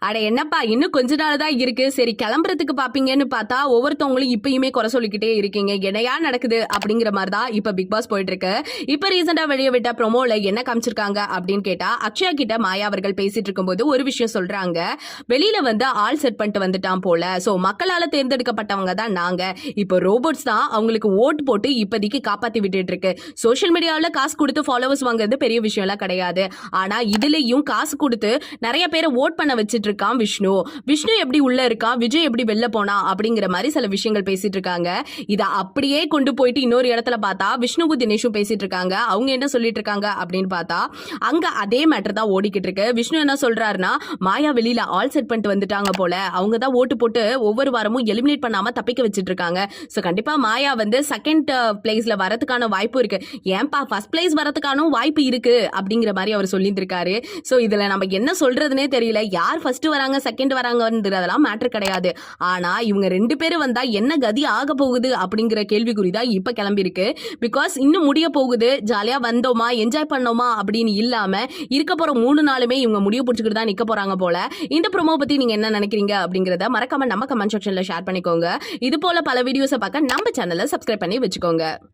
அட என்னப்பா இன்னும் கொஞ்ச நாள் தான் இருக்கு, சரி கிளம்புறதுக்கு பாப்பீங்கன்னு பார்த்தா ஒவ்வொருத்தவங்களும் இப்பயுமே குறை சொல்லிக்கிட்டே இருக்கீங்க, என்னையா நடக்குது அப்படிங்கிற மாதிரி தான் இப்ப பிக் பாஸ் போயிட்டு இருக்கு. இப்ப ரீசெண்டா வெளியே விட்ட ப்ரோமோல என்ன காமிச்சிருக்காங்க அப்படின்னு கேட்டா, அக்ஷயா கிட்ட மாயா அவர்கள் பேசிட்டு இருக்கும்போது ஒரு விஷயம் சொல்றாங்க. வெளியில வந்து ஆள் செட் பண்ணிட்டு வந்துட்டான் போல, சோ மக்களால தேர்ந்தெடுக்கப்பட்டவங்க தான் நாங்க, இப்போ ரோபோட்ஸ் தான் அவங்களுக்கு ஓட்டு போட்டு இப்போதைக்கு காப்பாத்தி விட்டுட்டு இருக்கு. சோஷியல் மீடியாவில் காசு கொடுத்து ஃபாலோவர்ஸ் வாங்குறது பெரிய விஷயம் எல்லாம் கிடையாது, ஆனா இதுலயும் காசு கொடுத்து நிறைய பேரை ஓட் பண்ண வச்சுட்டு இருக்கான் விஷ்ணு. விஷ்ணு எப்படி உள்ள இருக்கான், விஜய் எப்படி வெளில போனா அப்படிங்கிற மாதிரி சில விஷயங்கள் பேசிட்டு இருக்காங்க. இத அப்படியே கொண்டு போயிட்டு இன்னொரு இடத்துல பார்த்தா விஷ்ணுவும் தினேஷும் பேசிட்டு இருக்காங்க. அவங்க என்ன சொல்லிட்டு இருக்காங்க அப்படின்னு பார்த்தா அங்க அதே மேட்டர் தான் ஓடிக்கிட்டு இருக்கு. விஷ்ணு என்ன சொல்றாருன்னா, மாயா வெளியில ஆல் செட் பண்ணிட்டு வந்துட்டாங்க போல, அவங்க தான் ஓட்டு போட்டு ஒவ்வொரு வாரமும் எலிமினேட் பண்ணாம தப்பிக்க வச்சிட்டு இருக்காங்க. சோ கண்டிப்பா மாயா வந்து செகண்ட் பிளேஸ்ல வரதுக்கான வாய்ப்பு இருக்கு. ஏன்பா ஃபர்ஸ்ட் பிளேஸ் வரதுக்கான வாய்ப்பு இருக்கு அப்படிங்கிற மாதிரி அவர் சொல்லியிருக்காரு. சோ இதுல நம்ம என்ன சொல்றதுனே தெரியல. யார் ஃபர்ஸ்ட் வராங்க செகண்ட் வராங்கன்றதெல்லாம் மேட்டர் கிடையாது. ஆனா இவங்க ரெண்டு பேரும் வந்தா என்ன கதி ஆக போகுது அப்படிங்கிற கேள்விக்குறி தான் இப்ப கிளம்பி இருக்கு. பிகாஸ் இன்னும் முடிய போகுது, ஜாலியா வந்தோமா என்ஜாய் பண்ணோமா அப்படின்னு இல்லாம இருக்க போற 3 நாளுமே இவங்க முடிய பிடிச்சிக்கிட்டு தான் நிக்க போறாங்க போல. இந்த ப்ரோமோ பத்தி நீங்க என்ன நினைக்கிறீங்க அப்படிங்கறத மறக்காம நம்ம கமெண்ட் செக்ஷன்ல ஷேர் பண்ணிக்கோங்க. இது போல பல வீடியோஸை பார்க்க நம்ம சேனலை சப்ஸ்கிரைப் பண்ணி வச்சுக்கோங்க.